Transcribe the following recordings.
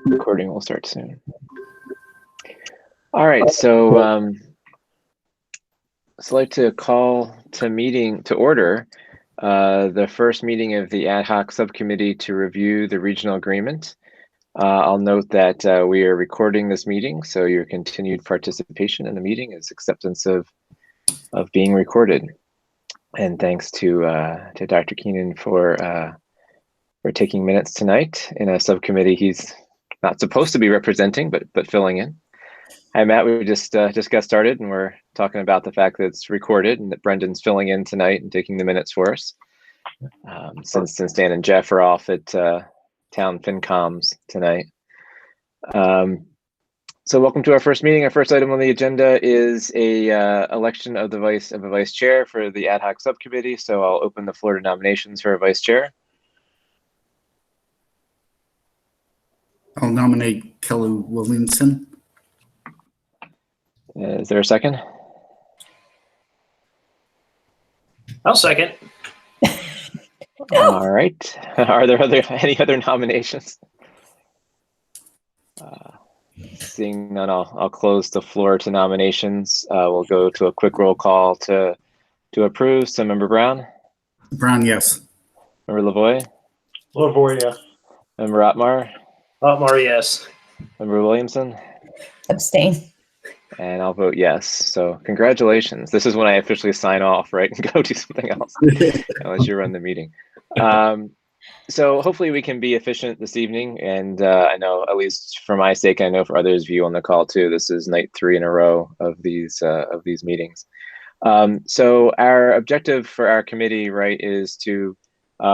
Recording will start soon. All right, so I'd like to call to order the first meeting of the Ad Hoc Subcommittee to review the regional agreement. I'll note that we are recording this meeting, so your continued participation in the meeting is acceptance of being recorded. And thanks to Dr. Keenan for taking minutes tonight in a subcommittee he's not supposed to be representing, but filling in. Hi, Matt. We just got started, and we're talking about the fact that it's recorded and that Brendan's filling in tonight and taking the minutes for us. Since Dan and Jeff are off at Town FinComs tonight. So welcome to our first meeting. Our first item on the agenda is a election of a vice chair for the Ad Hoc Subcommittee. So I'll open the floor to nominations for a vice chair. I'll nominate Kelly Williamson. Is there a second? I'll second. All right. Are there any other nominations? Seeing none, I'll close the floor to nominations. We'll go to a quick roll call to approve. So, Member Brown. Brown, yes. Member Lavoie. Lavoie, yes. Member Otmar. Otmar, yes. Member Williamson. Abstain. And I'll vote yes. So congratulations. This is when I officially sign off, right? And go do something else, unless you run the meeting. So hopefully we can be efficient this evening. And I know, at least for my sake, I know for others of you on the call too, this is night 3 in a row of these meetings. So our objective for our committee, right, is to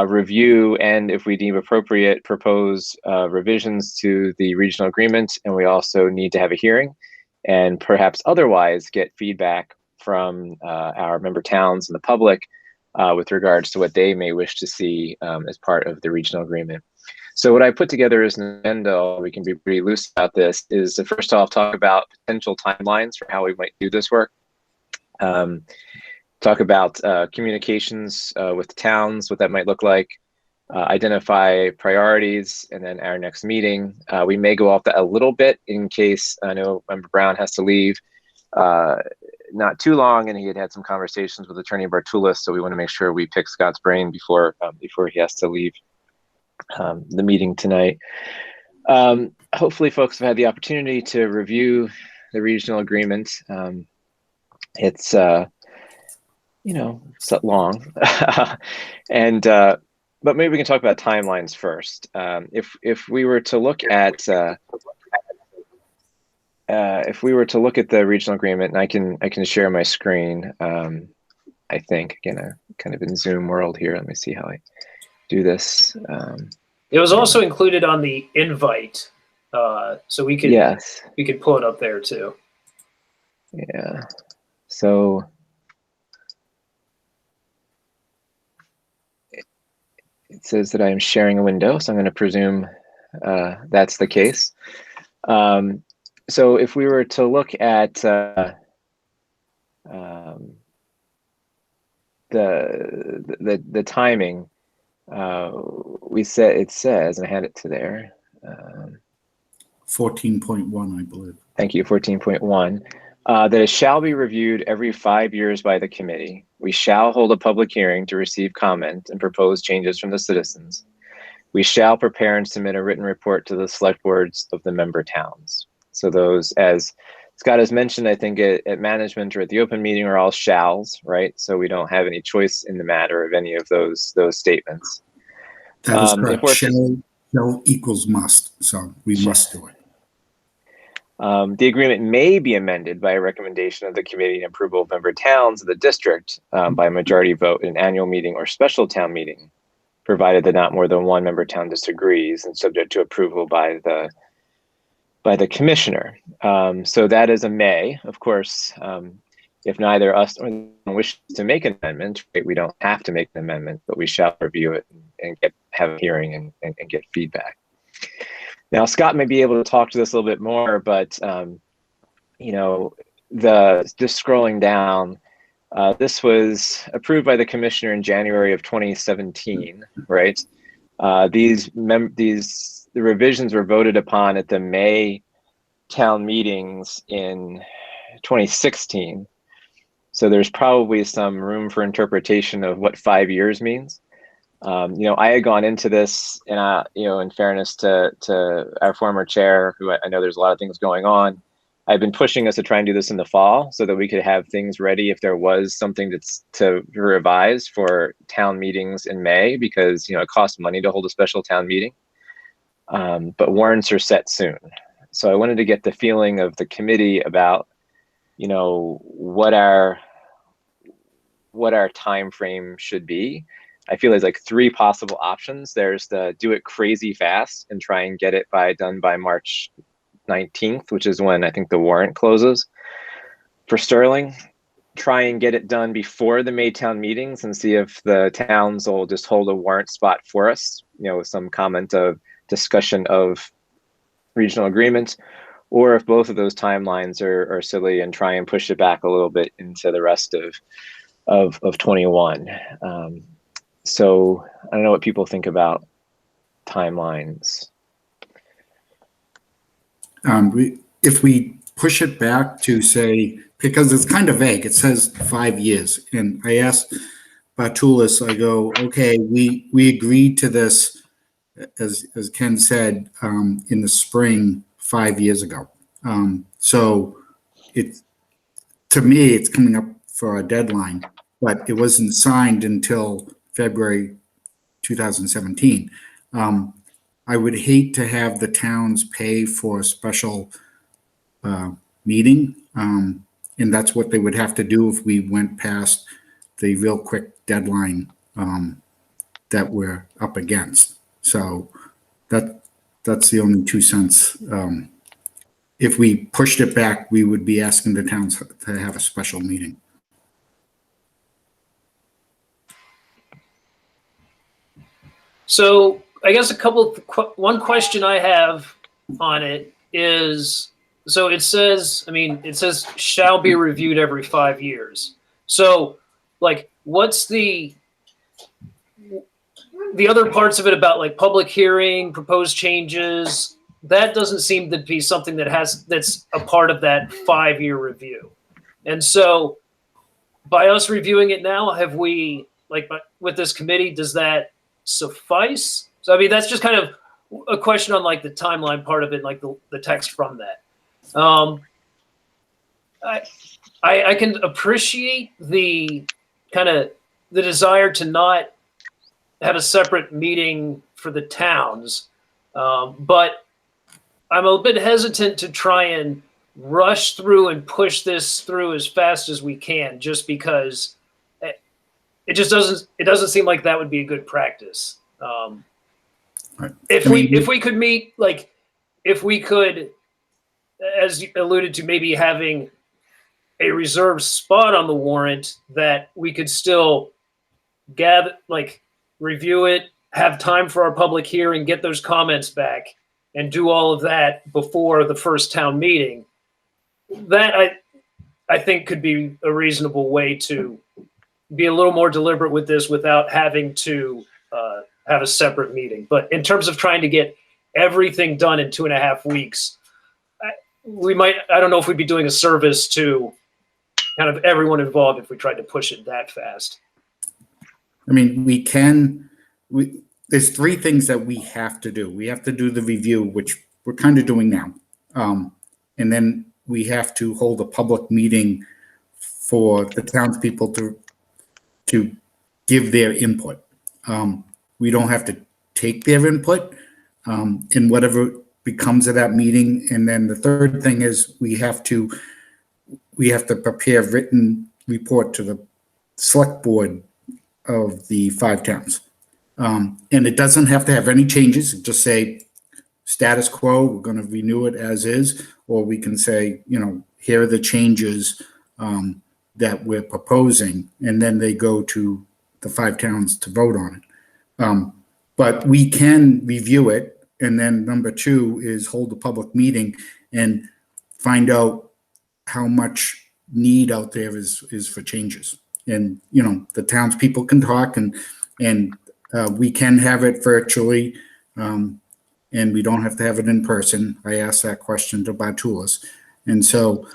review and, if we deem appropriate, propose revisions to the regional agreement. And we also need to have a hearing and perhaps otherwise get feedback from our member towns and the public with regards to what they may wish to see as part of the regional agreement. So what I put together as an agenda, we can be pretty loose about this, is first off, talk about potential timelines for how we might do this work. Talk about communications with the towns, what that might look like. Identify priorities, and then our next meeting. We may go off that a little bit in case I know Member Brown has to leave not too long, and he had some conversations with Attorney Bartulis, so we want to make sure we pick Scott's brain before he has to leave the meeting tonight. Hopefully folks have had the opportunity to review the regional agreement. It's so long and but maybe we can talk about timelines first. If we were to look at the regional agreement, and I can share my screen. I think again, kind of in Zoom world here. Let me see how I do this. It was also included on the invite, so we could pull it up there too. Yeah. So. It says that I am sharing a window, so I'm going to presume that's the case. So if we were to look at the timing, it says, and I had it to there. 14.1, I believe. Thank you, 14.1. That it shall be reviewed every 5 years by the committee. We shall hold a public hearing to receive comment and propose changes from the citizens. We shall prepare and submit a written report to the select boards of the member towns. So those, as Scott has mentioned, I think at management or at the open meeting, are all shalls, right? So we don't have any choice in the matter of any of those statements. That is correct. Shall equals must, so we must do it. The agreement may be amended by a recommendation of the committee and approval of member towns of the district by a majority vote in an annual meeting or special town meeting, provided that not more than one member town disagrees and subject to approval by the commissioner. So that is a may. Of course, if neither us or them wishes to make an amendment, right, we don't have to make an amendment, but we shall review it and have a hearing and get feedback. Now, Scott may be able to talk to this a little bit more, but just scrolling down, this was approved by the commissioner in January of 2017, right? These the revisions were voted upon at the May town meetings in 2016. So there's probably some room for interpretation of what 5 years means. I had gone into this, and in fairness to our former chair, who I know there's a lot of things going on, I've been pushing us to try and do this in the fall so that we could have things ready if there was something to revise for town meetings in May, because it costs money to hold a special town meeting. But warrants are set soon. So I wanted to get the feeling of the committee about, what our time frame should be. I feel there's like 3 possible options. There's the do it crazy fast and try and get it done by March 19th, which is when I think the warrant closes for Sterling. Try and get it done before the May town meetings and see if the towns will just hold a warrant spot for us, with some comment of discussion of regional agreement, or if both of those timelines are silly, and try and push it back a little bit into the rest of 21. So I don't know what people think about timelines. If we push it back to say, because it's kind of vague, it says 5 years. And I asked Bartulis, I go, okay, we agreed to this, as Ken said, in the spring 5 years ago. So to me, it's coming up for a deadline, but it wasn't signed until February 2017. I would hate to have the towns pay for a special meeting, and that's what they would have to do if we went past the real quick deadline that we're up against. So that's the only 2 cents. If we pushed it back, we would be asking the towns to have a special meeting. So I guess one question I have on it is, so it says shall be reviewed every 5 years. So like, what's the other parts of it about, like public hearing, proposed changes? That doesn't seem to be something that's a part of that 5-year review. And so by us reviewing it now, have we, like with this committee, does that suffice? So I mean, that's just kind of a question on like the timeline part of it, like the text from that. I can appreciate the kind of the desire to not have a separate meeting for the towns, but I'm a bit hesitant to try and rush through and push this through as fast as we can, just because it doesn't seem like that would be a good practice. Right. If we could meet, like if we could, as you alluded to, maybe having a reserved spot on the warrant that we could still gather, like review it, have time for our public hearing, get those comments back, and do all of that before the first town meeting. That I think could be a reasonable way to be a little more deliberate with this without having to have a separate meeting. But in terms of trying to get everything done in 2.5 weeks, I don't know if we'd be doing a service to kind of everyone involved if we tried to push it that fast. I mean, there's 3 things that we have to do. We have to do the review, which we're kind of doing now. And then we have to hold a public meeting for the townspeople to give their input. We don't have to take their input in whatever becomes of that meeting. And then the third thing is we have to prepare a written report to the select board of the 5 towns. And it doesn't have to have any changes. Just say status quo, we're going to renew it as is, or we can say, here are the changes that we're proposing, and then they go to the 5 towns to vote on it. But we can review it, and then number 2 is hold a public meeting and find out how much need out there is for changes. And the townspeople can talk, and we can have it virtually, and and we don't have to have it in person. I asked that question to Bartulis. And so,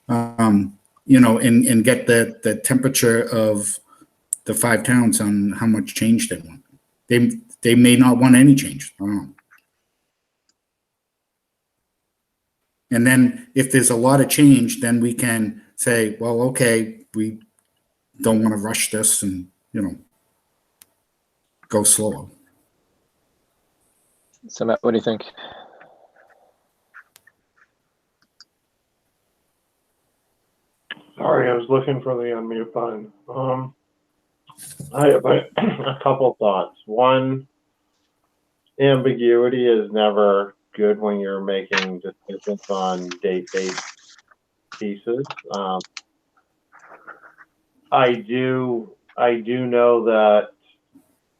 you know, and get the temperature of the 5 towns on how much change they want. They may not want any change. I don't know. And then if there's a lot of change, then we can say, well, okay, we don't want to rush this and, you know, go slower. So Matt, what do you think? Sorry, I was looking for the unmute button. I have a couple thoughts. One, ambiguity is never good when you're making decisions on date-based pieces. I do know that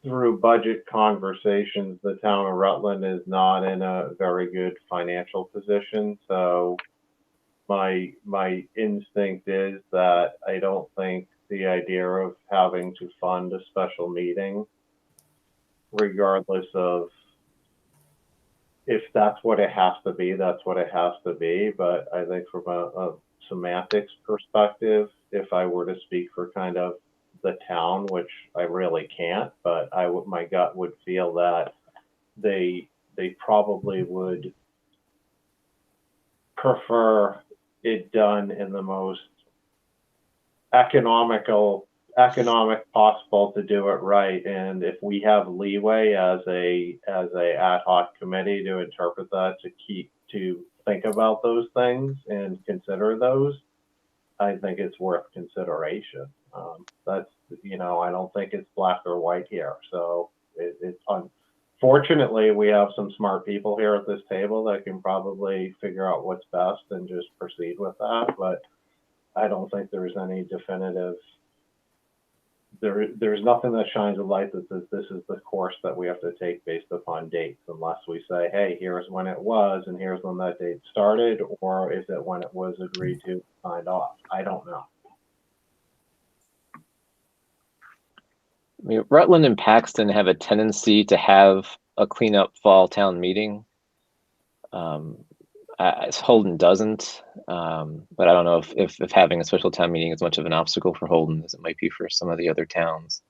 through budget conversations, the town of Rutland is not in a very good financial position. So my instinct is that I don't think the idea of having to fund a special meeting, regardless of if that's what it has to be, that's what it has to be. But I think from a semantics perspective, if I were to speak for kind of the town, which I really can't, but my gut would feel that they probably would prefer it done in the most economic possible to do it right. And if we have leeway as a ad hoc committee to interpret that, to think about those things and consider those, I think it's worth consideration. That's, you know, I don't think it's black or white here. So it's unfortunately, we have some smart people here at this table that can probably figure out what's best and just proceed with that. But I don't think there's any definitive, there's nothing that shines a light that says this is the course that we have to take based upon dates, unless we say, hey, here's when it was and here's when that date started, or is it when it was agreed to, signed off? I don't know. I mean, Rutland and Paxton have a tendency to have a cleanup fall town meeting. Holden doesn't, but I don't know if having a special town meeting is much of an obstacle for Holden as it might be for some of the other towns.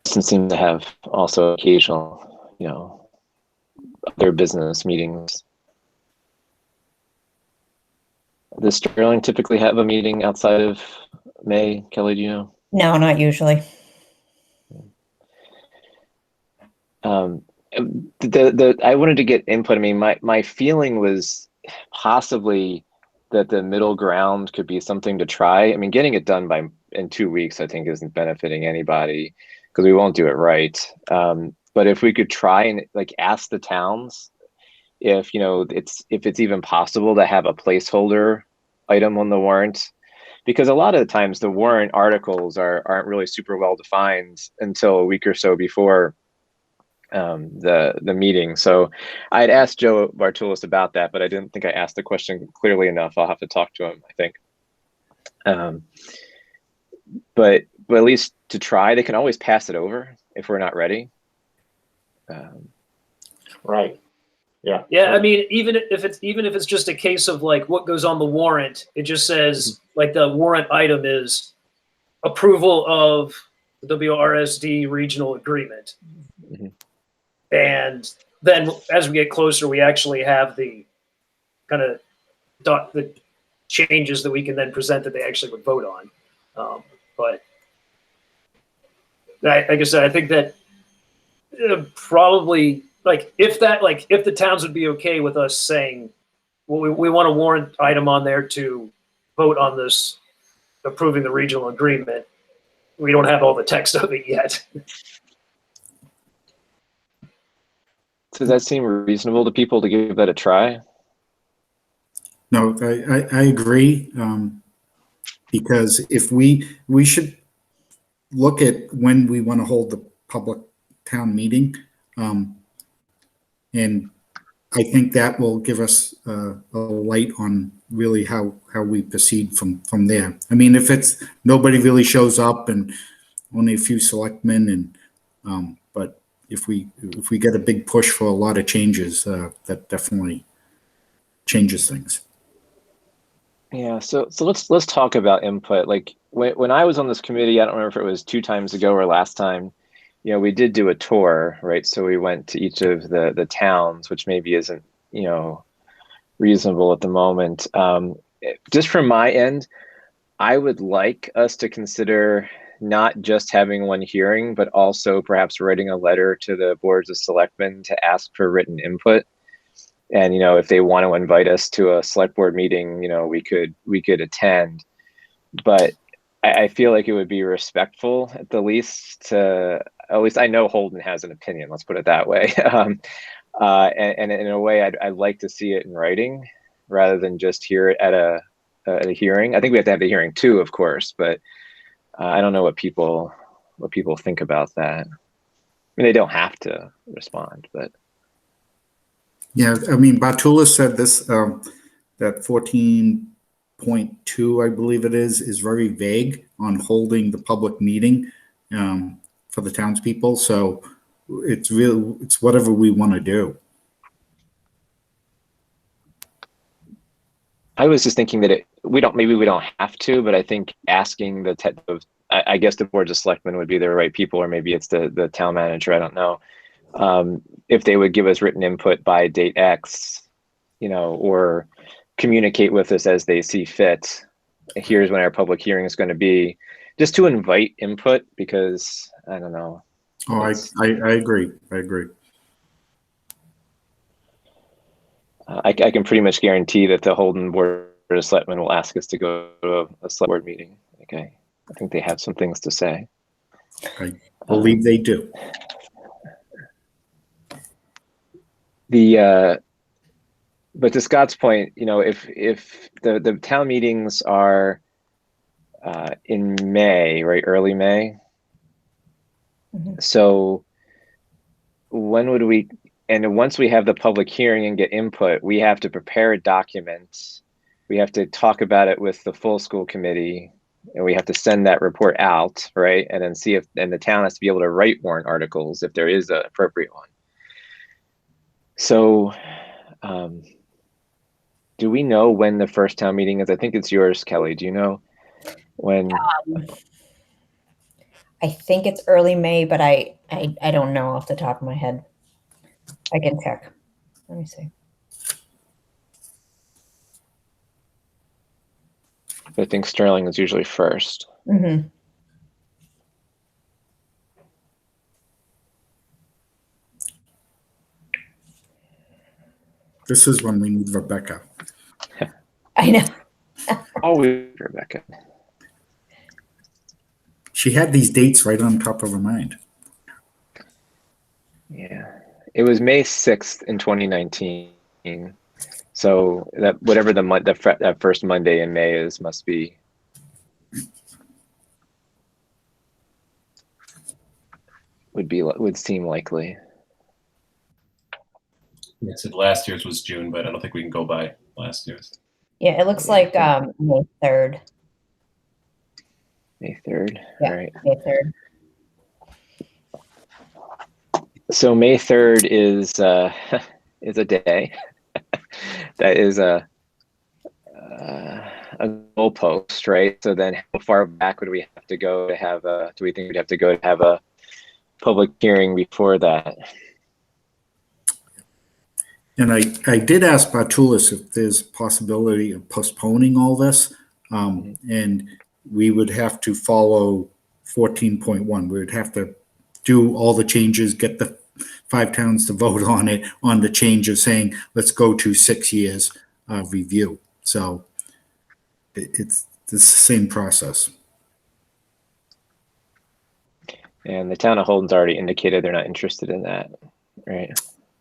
Paxton seems to have also occasional, you know, other business meetings. Does Sterling typically have a meeting outside of May? Kelly, do you know? No, not usually. I wanted to get input. I mean, my feeling was possibly that the middle ground could be something to try. I mean, getting it done in 2 weeks, I think, isn't benefiting anybody because we won't do it right. But if we could try and like ask the towns if, you know, if it's even possible to have a placeholder item on the warrant, because a lot of the times the warrant articles aren't really super well defined until a week or so before the meeting. So I'd asked Joe Bartulis about that, but I didn't think I asked the question clearly enough. I'll have to talk to him, I think. But at least to try, they can always pass it over if we're not ready. Right. Yeah. Yeah, I mean, even if it's just a case of like what goes on the warrant, it just says like the warrant item is approval of the WRSD regional agreement. Mm-hmm. And then as we get closer, we actually have the kind of the changes that we can then present that they actually would vote on. But like I said, I think that probably if the towns would be okay with us saying, well, we want a warrant item on there to vote on this, approving the regional agreement. We don't have all the text of it yet. Does that seem reasonable to people to give that a try? No, I agree. Because if we should look at when we want to hold the public town meeting. And I think that will give us a light on really how we proceed from there. I mean, if it's nobody really shows up and only a few selectmen, and but if we get a big push for a lot of changes, that definitely changes things. Yeah, so let's talk about input. Like when I was on this committee, I don't remember if it was 2 times ago or last time, you know, we did do a tour, right? So we went to each of the towns, which maybe isn't, you know, reasonable at the moment. Just from my end, I would like us to consider not just having one hearing, but also perhaps writing a letter to the boards of selectmen to ask for written input. And, you know, if they want to invite us to a select board meeting, you know, we could attend. But I feel like it would be respectful at the least to, at least I know Holden has an opinion, let's put it that way. And in a way, I'd like to see it in writing rather than just hear it at a hearing. I think we have to have the hearing too, of course, but I don't know what people think about that. I mean, they don't have to respond, but Yeah, I mean, Bartulis said this, that 14.2, I believe it is very vague on holding the public meeting for the townspeople. So it's whatever we want to do. I was just thinking that maybe we don't have to, but I think asking I guess the boards of selectmen would be the right people, or maybe it's the town manager, I don't know. If they would give us written input by date X, you know, or communicate with us as they see fit. Here's when our public hearing is going to be, just to invite input, because I don't know. Oh, I agree. I agree. I can pretty much guarantee that the Holden board of selectmen will ask us to go to a select board meeting. Okay, I think they have some things to say. I believe they do. But to Scott's point, you know, if the town meetings are in May, right, early May. Mm-hmm. So when would we? And once we have the public hearing and get input, we have to prepare a document. We have to talk about it with the full school committee, and we have to send that report out, right? And then see and the town has to be able to write warrant articles if there is an appropriate one. So, do we know when the first town meeting is? I think it's yours, Kelly. Do you know when? I think it's early May, but I don't know off the top of my head. I can check. Let me see. I think Sterling is usually first. Mm-hmm. This is when we need Rebecca. I know. Always Rebecca. She had these dates right on top of her mind. Yeah, it was May 6th in 2019. So that whatever that first Monday in May is must be. Would seem likely. Yeah, so last year's was June, but I don't think we can go by last year's. Yeah, it looks like May 3rd. May 3rd. Yeah, all right. May 3rd. So May 3rd is a day. That is a goalpost, right? So then how far back would we have to go to have do we think we'd have to go to have a public hearing before that? And I did ask Bartulis if there's a possibility of postponing all this, and we would have to follow 14.1. We would have to do all the changes, get the 5 towns to vote on it, on the change of saying, let's go to 6 years review. So it's the same process. And the town of Holden's already indicated they're not interested in that, right?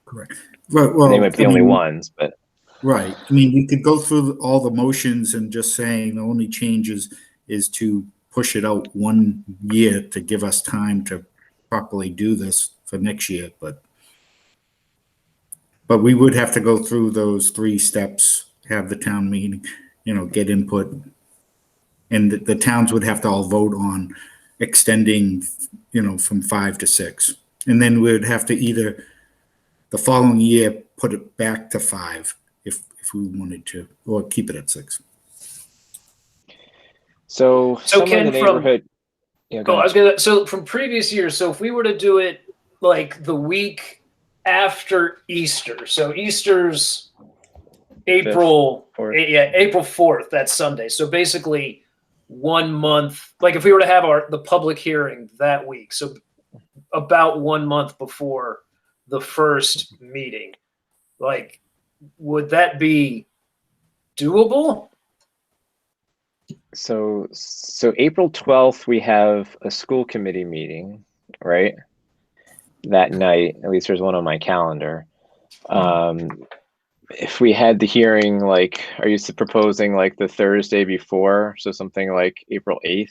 Correct. Well, they might be the only ones, but right. I mean, we could go through all the motions and just saying the only change is to push it out 1 year to give us time to properly do this for next year. But we would have to go through those 3 steps, have the town meeting, you know, get input, and the towns would have to all vote on extending, you know, from 5 to 6. And then we'd have to either the following year put it back to 5 if we wanted to, or keep it at 6. So somewhere in Ken, the neighborhood. Yeah, go I ahead. was gonna. So from previous years, so if we were to do it like the week after Easter, so Easter's April, 4th. yeah, April 4th. That's Sunday. So basically, 1 month. Like if we were to have the public hearing that week, so about 1 month before the first meeting, like would that be doable? So April 12th, we have a school committee meeting, right? That night, at least there's one on my calendar. If we had the hearing, like, are you proposing like the Thursday before? So something like April 8th?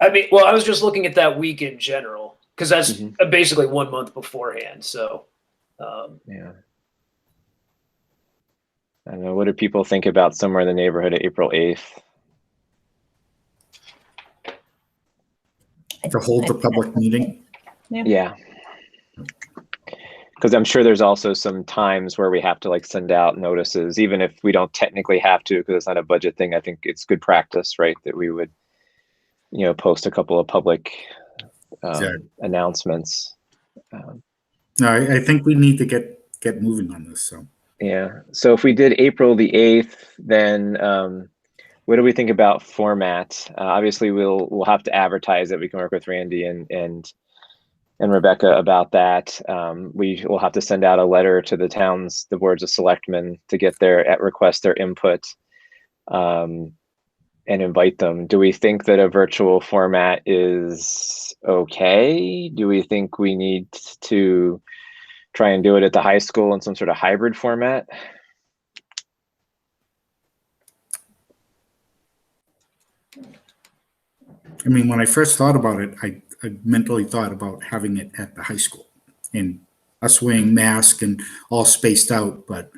I mean, well, I was just looking at that week in general because that's Mhm. basically 1 month beforehand. So, Yeah. I don't know. What do people think about somewhere in the neighborhood of April 8th? To hold the public meeting. Yeah. Because I'm sure there's also some times where we have to like send out notices, even if we don't technically have to, because it's not a budget thing. I think it's good practice, right? That we would, post a couple of public announcements. No, I think we need to get moving on this. So Yeah. So if we did April the 8th, then what do we think about format? Obviously, we'll have to advertise it. We can work with Randy and Rebecca about that. We will have to send out a letter to the boards of selectmen to get request their input and invite them. Do we think that a virtual format is okay? Do we think we need to try and do it at the high school in some sort of hybrid format? I mean, when I first thought about it, I mentally thought about having it at the high school and us wearing masks and all spaced out. But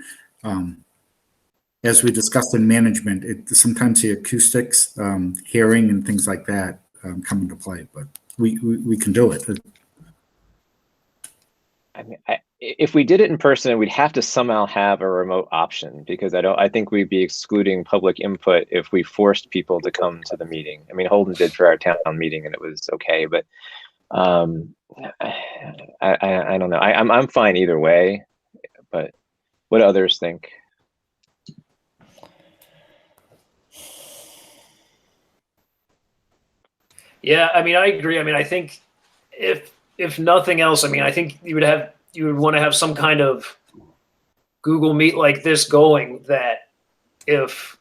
as we discussed in management, sometimes the acoustics, hearing, and things like that come into play. But we can do it. I mean, if we did it in person, we'd have to somehow have a remote option, because I think we'd be excluding public input if we forced people to come to the meeting. I mean, Holden did for our town meeting and it was okay, but I don't know. I'm fine either way, but what do others think? yeah, I mean, I agree. I mean, I think if nothing else, I mean, I think you would want to have some kind of Google Meet like this going, that if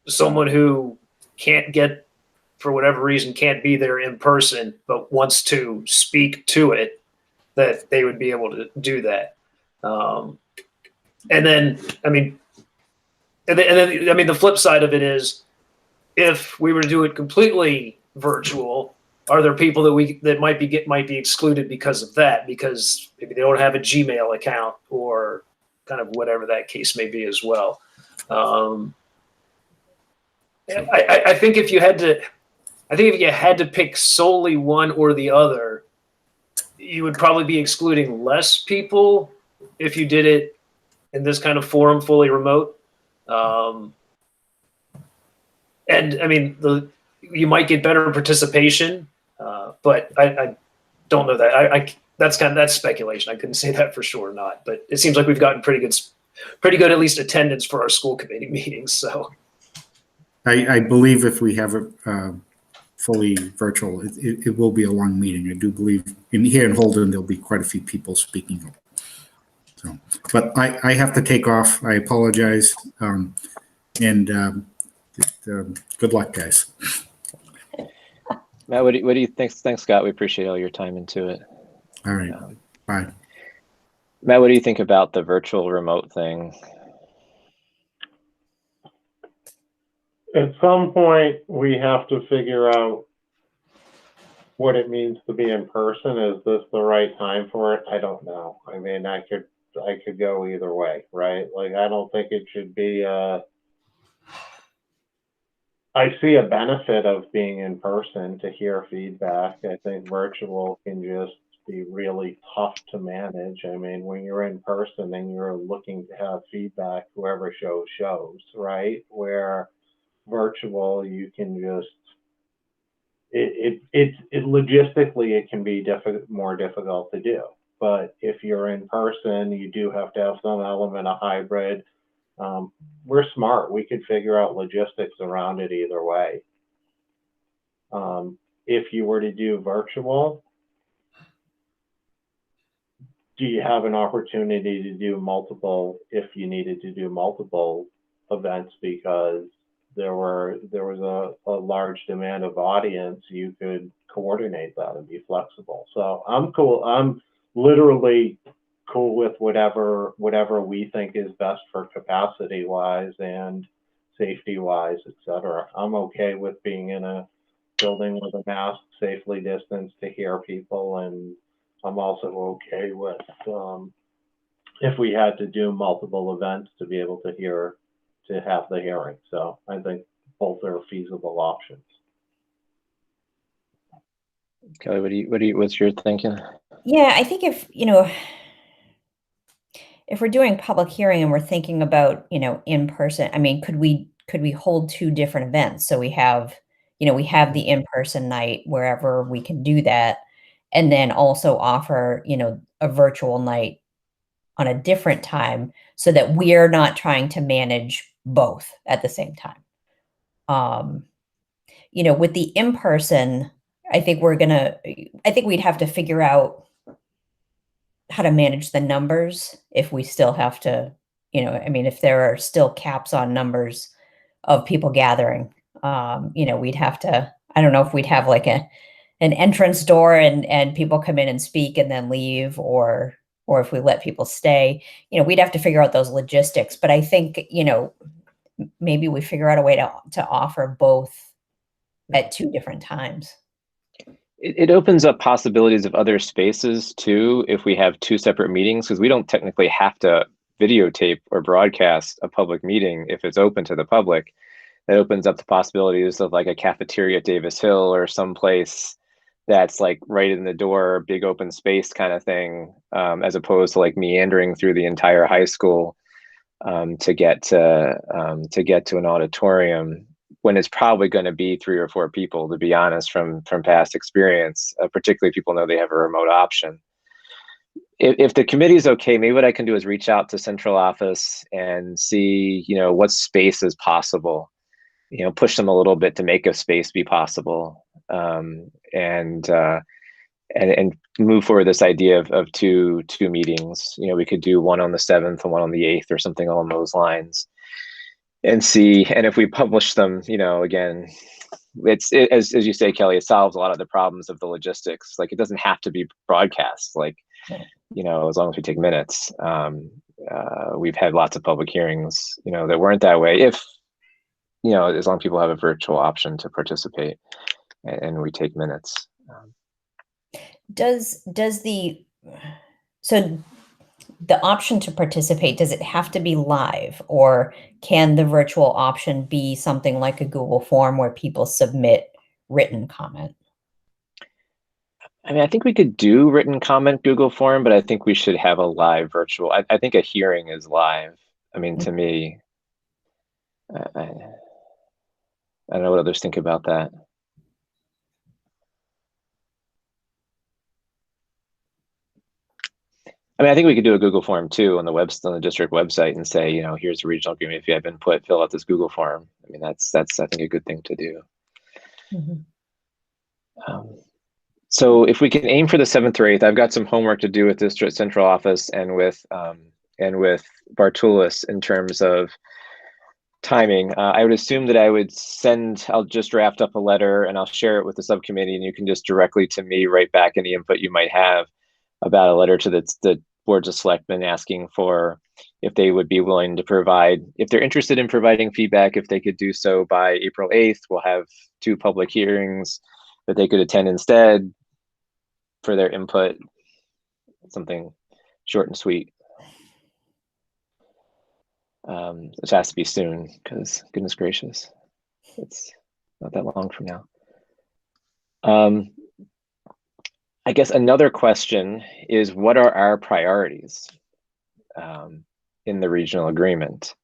someone who can't get, for whatever reason, can't be there in person, but wants to speak to it, that they would be able to do that. And then, I mean, the flip side of it is, if we were to do it completely virtual, are there people that might be excluded because of that, because maybe they don't have a Gmail account or kind of whatever that case may be as well. I think if you had to pick solely one or the other, you would probably be excluding less people if you did it in this kind of forum, fully remote. And I mean, you might get better participation, but I don't know that. That's speculation. I couldn't say that for sure or not, but it seems like we've gotten pretty good at least attendance for our school committee meetings. So I believe if we have it fully virtual, it will be a long meeting. I do believe here in Holden there'll be quite a few people speaking. So, but I have to take off. I apologize, and good luck, guys. Matt, what do you think? Thanks, Scott. We appreciate all your time into it. All right. Bye. Matt, what do you think about the virtual remote thing? At some point, we have to figure out what it means to be in person. Is this the right time for it? I don't know. I mean, I could go either way, right? Like, I don't think it should be I see a benefit of being in person to hear feedback. I think virtual can just be really tough to manage. I mean, when you're in person and you're looking to have feedback, whoever shows, right? Where virtual, you can just, logistically, it can be more difficult to do. But if you're in person, you do have to have some element of hybrid. We're smart. We could figure out logistics around it either way. If you were to do virtual, do you have an opportunity to do multiple, if you needed to do multiple events because there was a large demand of audience, you could coordinate that and be flexible. So I'm cool. I'm literally cool with whatever we think is best for capacity wise and safety wise, etc. I'm okay with being in a building with a mask, safely distanced to hear people, and I'm also okay with if we had to do multiple events to be able to have the hearing. So I think both are feasible options. Kelly, what's your thinking? Yeah, I think if we're doing public hearing and we're thinking about, in person, I mean, could we hold two different events? So we have the in-person night wherever we can do that, and then also offer, a virtual night on a different time so that we're not trying to manage both at the same time. With the in-person, I think we'd have to figure out how to manage the numbers if we still have to, if there are still caps on numbers of people gathering, we'd have to, I don't know if we'd have like an entrance door and people come in and speak and then leave, or if we let people stay, we'd have to figure out those logistics. But I think, maybe we figure out a way to offer both at two different times. It opens up possibilities of other spaces too, if we have two separate meetings, because we don't technically have to videotape or broadcast a public meeting if it's open to the public. That opens up the possibilities of like a cafeteria at Davis Hill or someplace that's like right in the door, big open space kind of thing, as opposed to like meandering through the entire high school to get to an auditorium, when it's probably going to be 3 or 4 people, to be honest, from past experience, particularly if people know they have a remote option. If the committee is okay, maybe what I can do is reach out to central office and see, what space is possible, push them a little bit to make a space be possible, and move forward this idea of two meetings. We could do one on the 7th and one on the 8th or something along those lines, and see. And if we publish them, again, as you say, Kelly, it solves a lot of the problems of the logistics. Like, it doesn't have to be broadcast, like, as long as we take minutes. We've had lots of public hearings, that weren't that way. If, as long as people have a virtual option to participate and we take minutes. So the option to participate, does it have to be live, or can the virtual option be something like a Google form where people submit written comment? I mean, I think we could do written comment Google form, but I think we should have a live virtual. I think a hearing is live. I mean, to me, I don't know what others think about that. I mean, I think we could do a Google form too on the district website and say, here's the regional agreement. If you have input, fill out this Google form. I mean, that's I think a good thing to do. Mm-hmm. So if we can aim for the 7th or 8th, I've got some homework to do with district central office and with Bartulis in terms of timing. I would assume that I'll just draft up a letter and I'll share it with the subcommittee, and you can just directly to me write back any input you might have about a letter to the boards of selectmen asking for if they would be willing to provide, if they're interested in providing feedback, if they could do so by April 8th. We'll have 2 public hearings that they could attend instead for their input. Something short and sweet. It has to be soon, because goodness gracious, it's not that long from now. I guess another question is, what are our priorities in the regional agreement?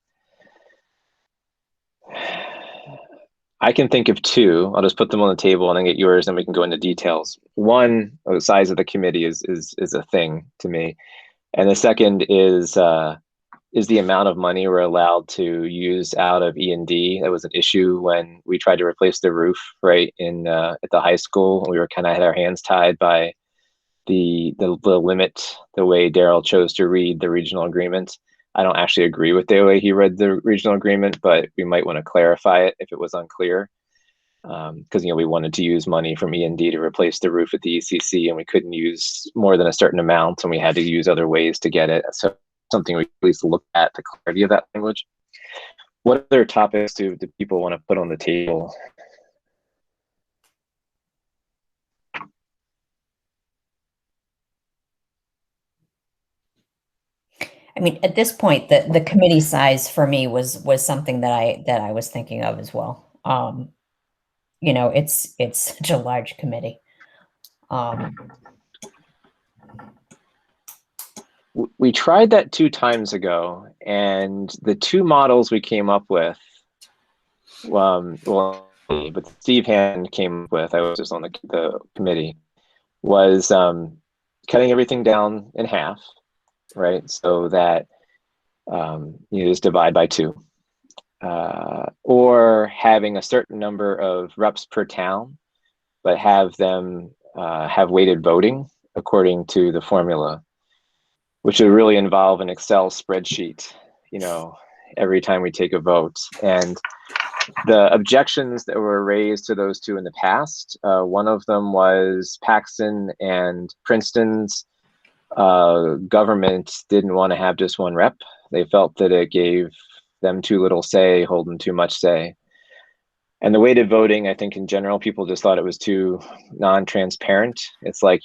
I can think of two. I'll just put them on the table and then get yours, and we can go into details. One, the size of the committee is a thing to me, and the second is the amount of money we're allowed to use out of E&D. That was an issue when we tried to replace the roof, right, in at the high school. We were kind of had our hands tied by the limit, the way Daryl chose to read the regional agreement. I don't actually agree with the way he read the regional agreement, but we might want to clarify it if it was unclear. Because we wanted to use money from E&D to replace the roof at the ECC, and we couldn't use more than a certain amount, and we had to use other ways to get it. So something we at least look at the clarity of that language. What other topics do people want to put on the table? I mean, at this point, the committee size for me was something that I was thinking of as well. It's such a large committee. We tried that 2 times ago, and the 2 models we came up with, well, but Steve Hand came up with, I was just on the committee, was cutting everything down in half, right? So that you just divide by 2. Or having a certain number of reps per town, but have them have weighted voting according to the formula, which would really involve an Excel spreadsheet, every time we take a vote. And the objections that were raised to those 2 in the past, one of them was Paxton and Princeton's government didn't want to have just 1 rep. They felt that it gave them too little say, Holden too much say. And the weighted voting, I think in general, people just thought it was too non-transparent. It's like,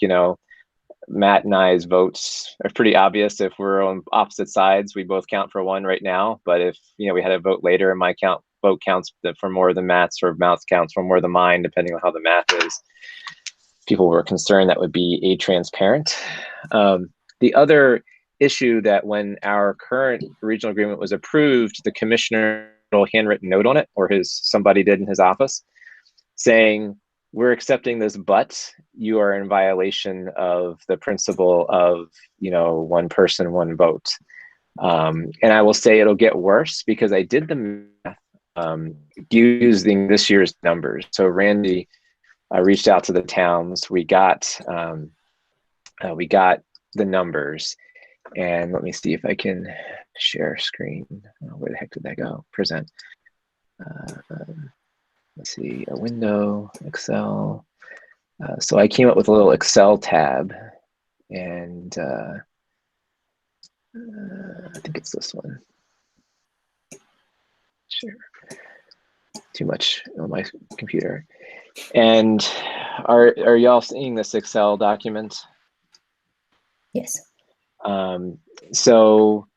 Matt and I's votes are pretty obvious. If we're on opposite sides, we both count for 1 right now. But if we had a vote later and my vote counts for more than Matt's, or Matt's counts for more than mine, depending on how the math is, people were concerned that would be atransparent. The other issue that when our current regional agreement was approved, the commissioner wrote a handwritten note on it, or somebody did in his office, saying, we're accepting this, but you are in violation of the principle of, 1 person, 1 vote. And I will say it'll get worse because I did the math using this year's numbers. So Randy reached out to the towns. We got the numbers, and let me see if I can share screen. Where the heck did that go? Present. Let's see, a window, Excel. So I came up with a little Excel tab, and I think it's this one. Sure. Too much on my computer. And are y'all seeing this Excel document? Yes. So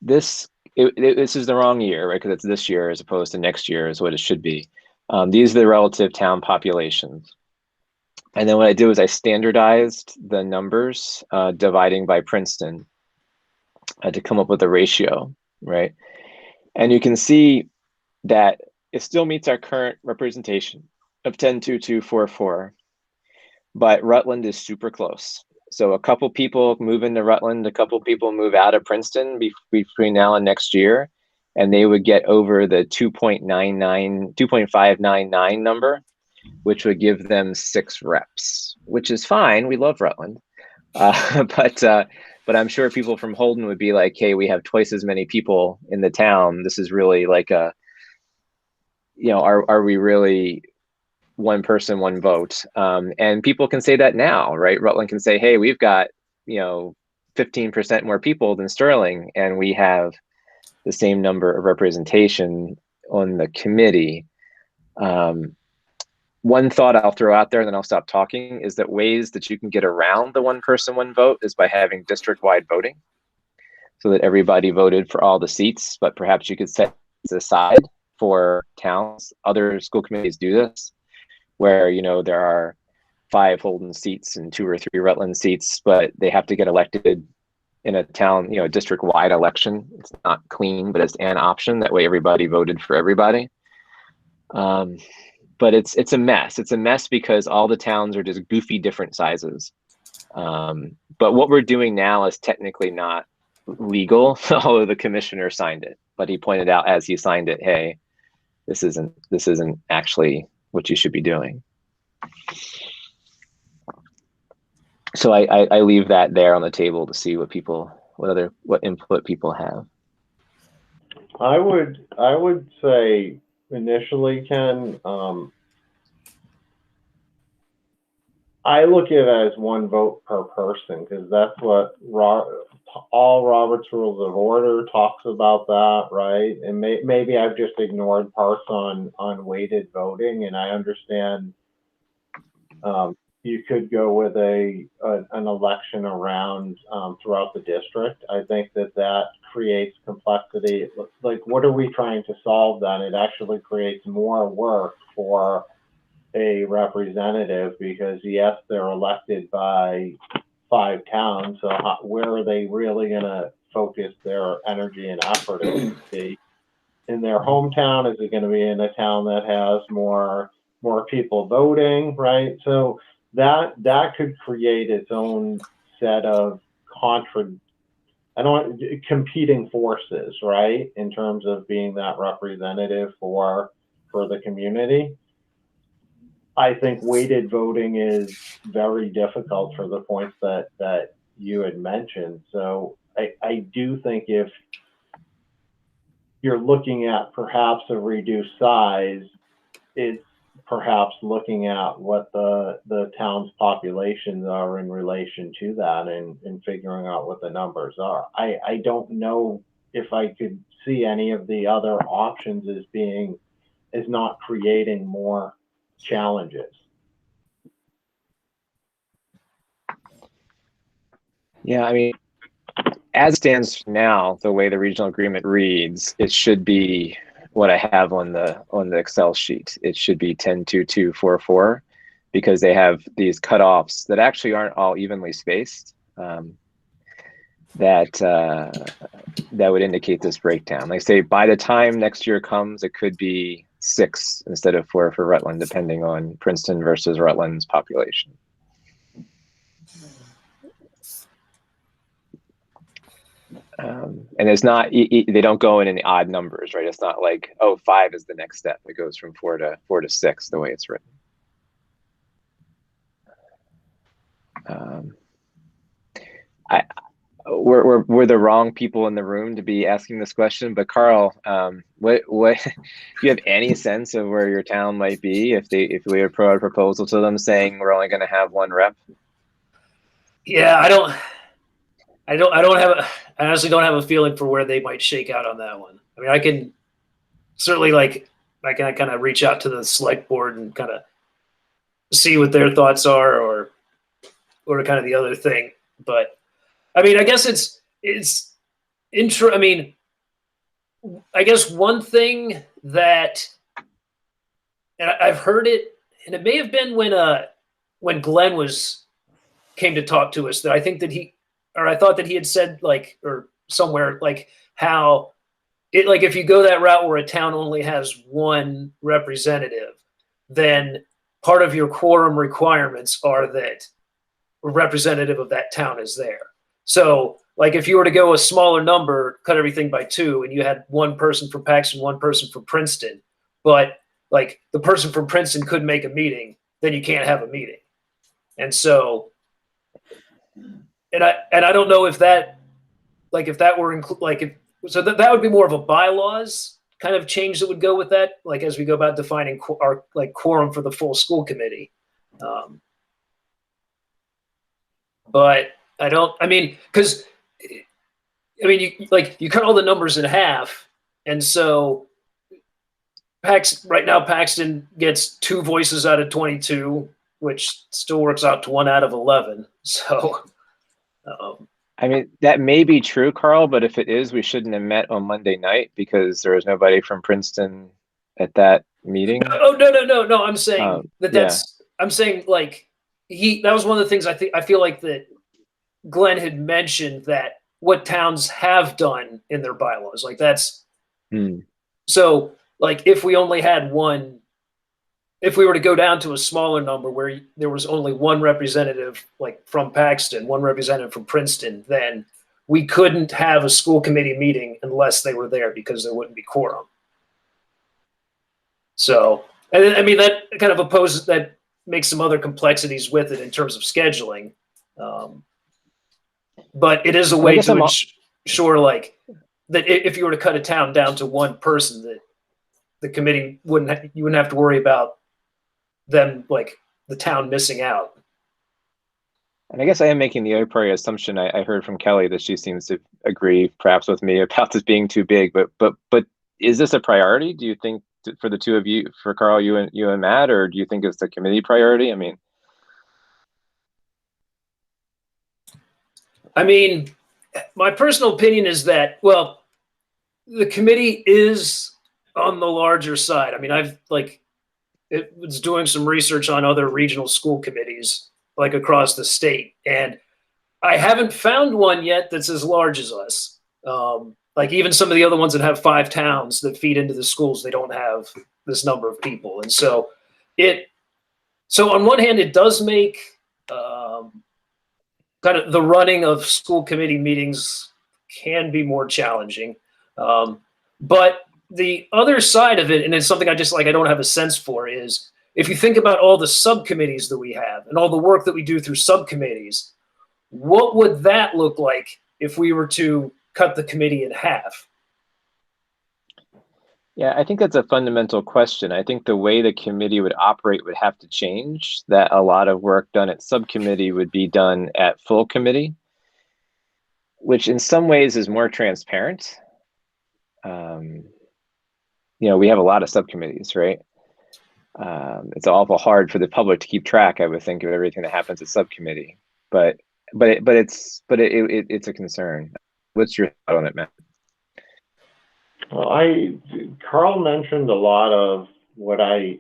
this is the wrong year, right? Because it's this year as opposed to next year is what it should be. These are the relative town populations. And then what I did was I standardized the numbers dividing by Princeton to come up with a ratio, right? And you can see that it still meets our current representation of 10-2-2-4-4, but Rutland is super close. So a couple people move into Rutland, a couple people move out of Princeton between now and next year, and they would get over the 2.599 number, which would give them 6 reps, which is fine. We love Rutland. But I'm sure people from Holden would be like, hey, we have twice as many people in the town. This is really like a, are we really 1 person, 1 vote? And people can say that now, right? Rutland can say, hey, we've got, 15% more people than Sterling, and we have the same number of representation on the committee. One thought I'll throw out there, and then I'll stop talking, is that ways that you can get around the 1 person, 1 vote is by having district-wide voting, so that everybody voted for all the seats, but perhaps you could set aside for towns. Other school committees do this, where there are 5 Holden seats and 2 or 3 Rutland seats, but they have to get elected in a town, you know, district-wide election. It's not clean, but it's an option. That way everybody voted for everybody. But it's a mess. It's a mess because all the towns are just goofy different sizes. But what we're doing now is technically not legal, although the commissioner signed it. But he pointed out as he signed it, hey, this isn't actually what you should be doing. So I leave that there on the table to see what input people have. I would say initially, Ken, I look at it as 1 vote per person, because that's what all Robert's Rules of Order talks about, that, right? And maybe I've just ignored parts on weighted voting, and I understand you could go with an election around throughout the district. I think that creates complexity. Like, what are we trying to solve then? It actually creates more work for a representative, because yes, they're elected by 5 towns. So where are they really going to focus their energy and effort? Is it be in their hometown? Is it going to be in a town that has more people voting, right? So that could create its own set of competing forces, right? In terms of being that representative for the community. I think weighted voting is very difficult for the points that you had mentioned. So I do think if you're looking at perhaps a reduced size, it's perhaps looking at what the town's populations are in relation to that, and figuring out what the numbers are. I don't know if I could see any of the other options as not creating more challenges. Yeah, I mean, as it stands now, the way the regional agreement reads, it should be what I have on the Excel sheet. It should be 10-2-2-4-4, because they have these cutoffs that actually aren't all evenly spaced. That would indicate this breakdown. Like, say, by the time next year comes, it could be 6 instead of 4 for Rutland, depending on Princeton versus Rutland's population. And it's not, they don't go in the odd numbers, right? It's not like, oh, 5 is the next step. It goes from 4 to 6, the way it's written. We're the wrong people in the room to be asking this question, but Carl, what do you have any sense of where your town might be if we would put a proposal to them saying we're only going to have 1 rep? Yeah, I honestly don't have a feeling for where they might shake out on that one. I mean, I can certainly I can kind of reach out to the select board and kind of see what their thoughts are, or kind of the other thing. But I mean, I guess it's I mean, I guess one thing that, and I've heard it, and it may have been when Glenn came to talk to us, that I think that I thought that he had said, like, or somewhere, like, how it, like, if you go that route where a town only has 1 representative, then part of your quorum requirements are that a representative of that town is there. So, like, if you were to go a smaller number, cut everything by 2, and you had 1 person from Paxton, 1 person from Princeton, but like the person from Princeton could make a meeting, then you can't have a meeting. And so, and I don't know if that, like, if that were so that would be more of a bylaws kind of change that would go with that, like, as we go about defining our quorum for the full school committee. But because you cut all the numbers in half, and so right now Paxton gets 2 voices out of 22, which still works out to 1 out of 11. So, I mean, that may be true, Carl, but if it is, we shouldn't have met on Monday night because there was nobody from Princeton at that meeting. Oh, no. I'm saying I'm saying, like, that was one of the things I feel like that Glenn had mentioned, that what towns have done in their bylaws, like that's so like if we only had one, if we were to go down to a smaller number where there was only one representative, like from Paxton, one representative from Princeton, then we couldn't have a school committee meeting unless they were there, because there wouldn't be quorum. So, and I mean, that kind of that makes some other complexities with it in terms of scheduling. But it is a way to ensure, like, that if you were to cut a town down to one person, that the committee you wouldn't have to worry about them, like the town, missing out. And I guess I am making the a priori assumption. I heard from Kelly that she seems to agree, perhaps with me, about this being too big. But is this a priority? Do you think, for the two of you, for Carl, you and Matt, or do you think it's a committee priority? I mean, my personal opinion is that, well, the committee is on the larger side. I mean, it was doing some research on other regional school committees, like across the state, and I haven't found one yet that's as large as us. Like even some of the other ones that have 5 towns that feed into the schools, they don't have this number of people. And so on one hand, it does make kind of the running of school committee meetings can be more challenging. But the other side of it, and it's something I don't have a sense for, is if you think about all the subcommittees that we have and all the work that we do through subcommittees, what would that look like if we were to cut the committee in half? Yeah, I think that's a fundamental question. I think the way the committee would operate would have to change, that a lot of work done at subcommittee would be done at full committee, which in some ways is more transparent. We have a lot of subcommittees, right? It's awful hard for the public to keep track, I would think, of everything that happens at subcommittee. But it's a concern. What's your thought on it, Matt? Well, Carl mentioned a lot of my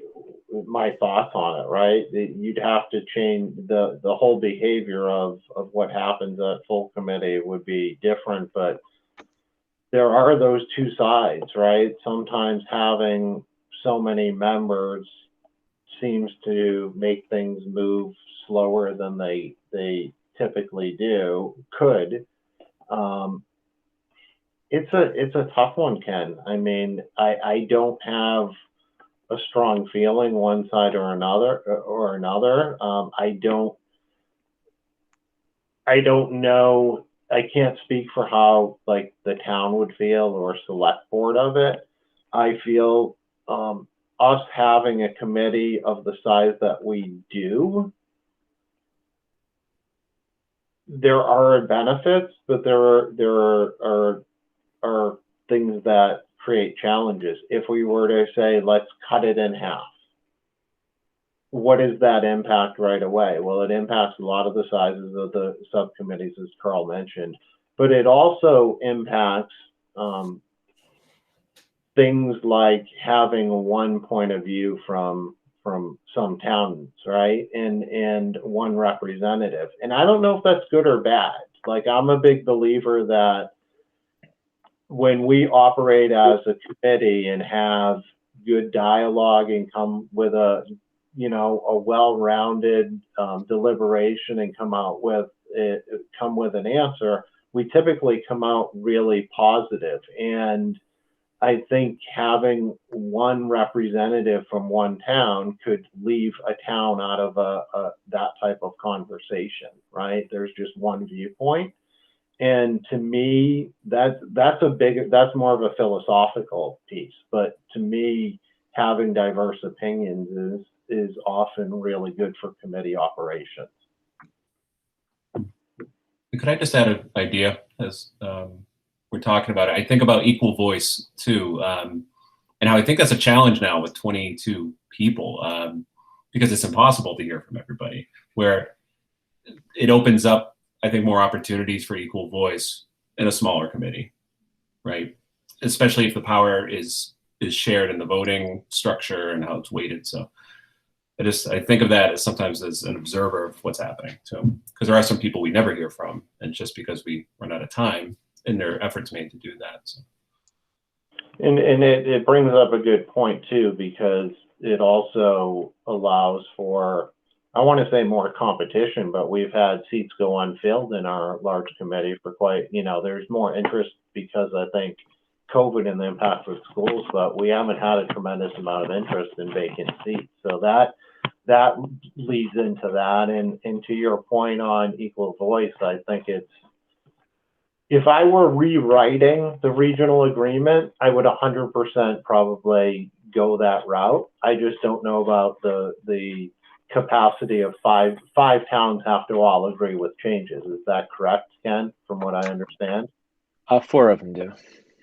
thoughts on it, right? You'd have to change the whole behavior of what happens at full committee would be different, but there are those two sides, right? Sometimes having so many members seems to make things move slower than they typically could. It's a tough one, Ken. I mean, I don't have a strong feeling one side or another. I don't know. I can't speak for how like the town would feel or select board of it. I feel us having a committee of the size that we do, there are benefits, but there are things that create challenges. If we were to say, let's cut it in half, what does that impact right away? Well, it impacts a lot of the sizes of the subcommittees, as Carl mentioned, but it also impacts things like having one point of view from some towns, right? And one representative. And I don't know if that's good or bad. Like, I'm a big believer that when we operate as a committee and have good dialogue and come with a well-rounded deliberation and come with an answer, we typically come out really positive. And I think having one representative from one town could leave a town out of that type of conversation, right? There's just one viewpoint. And to me, that's more of a philosophical piece. But to me, having diverse opinions is often really good for committee operations. Could I just add an idea as we're talking about it? I think about equal voice too, and how I think that's a challenge now with 22 people, because it's impossible to hear from everybody, where it opens up, I think, more opportunities for equal voice in a smaller committee, right? Especially if the power is shared in the voting structure and how it's weighted. So I think of that as sometimes as an observer of what's happening. So, because there are some people we never hear from, and just because we run out of time in their efforts made to do that. So. And it brings up a good point too, because it also allows for, I want to say more competition, but we've had seats go unfilled in our large committee for quite, there's more interest because I think COVID and the impact with schools, but we haven't had a tremendous amount of interest in vacant seats. So that leads into that. And to your point on equal voice, I think if I were rewriting the regional agreement, I would 100% probably go that route. I just don't know about the capacity of five towns have to all agree with changes. Is that correct, Ken, from what I understand? 4 of them do.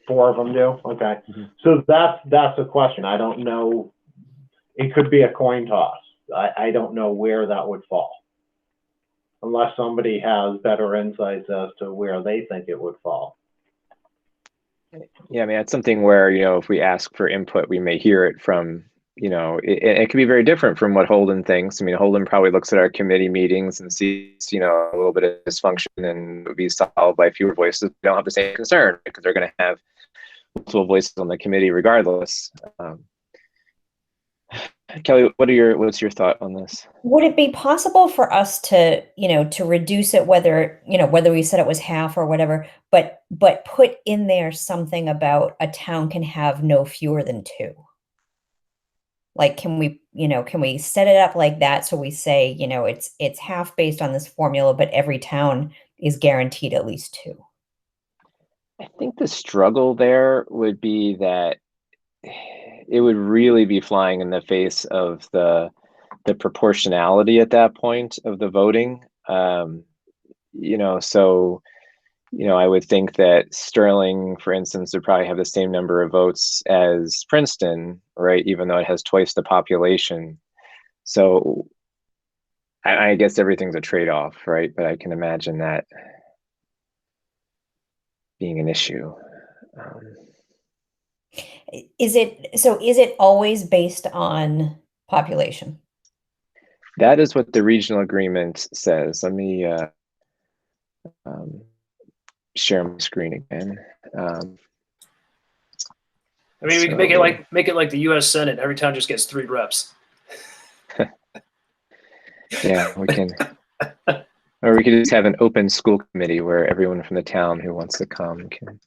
4 of them do? Okay. Mm-hmm. So that's a question. I don't know. It could be a coin toss. I don't know where that would fall, unless somebody has better insights as to where they think it would fall. Yeah, I mean, it's something where, if we ask for input, we may hear it from, it can be very different from what Holden thinks. I mean, Holden probably looks at our committee meetings and sees, a little bit of dysfunction and would be solved by fewer voices. They don't have the same concern because they're going to have multiple voices on the committee regardless. Kelly, what's your thought on this? Would it be possible for us to, to reduce it, whether we said it was half or whatever, but put in there something about a town can have no fewer than 2? Like, can we set it up like that? So we say, it's half based on this formula, but every town is guaranteed at least 2. I think the struggle there would be that it would really be flying in the face of the proportionality at that point of the voting. So, I would think that Sterling, for instance, would probably have the same number of votes as Princeton, right? Even though it has twice the population. So I guess everything's a trade-off, right? But I can imagine that being an issue. Is it always based on population? That is what the regional agreement says. Let me share my screen again. We can make it like the U.S. Senate. Every town just gets 3 reps. Yeah, we can. Or we could just have an open school committee where everyone from the town who wants to come can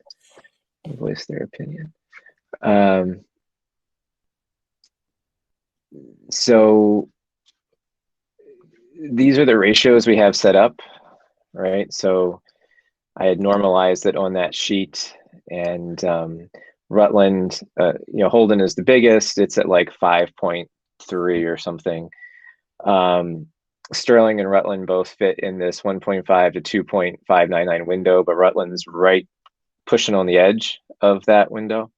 voice their opinion. So these are the ratios we have set up, right? So I had normalized it on that sheet, and Rutland, Holden is the biggest. It's at like 5.3 or something. Sterling and Rutland both fit in this 1.5 to 2.599 window, but Rutland's right pushing on the edge of that window.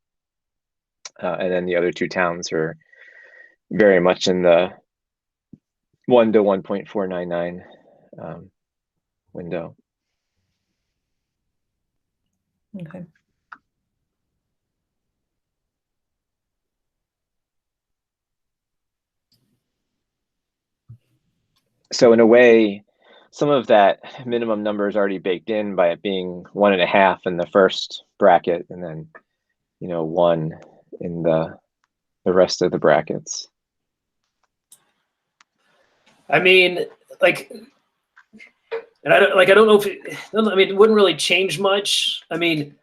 And then the other 2 towns are very much in the 1 to 1.499 window. Okay. So in a way, some of that minimum number is already baked in by it being 1.5 in the first bracket, and then 1 in the rest of the brackets. I mean, and I don't know if it wouldn't really change much. You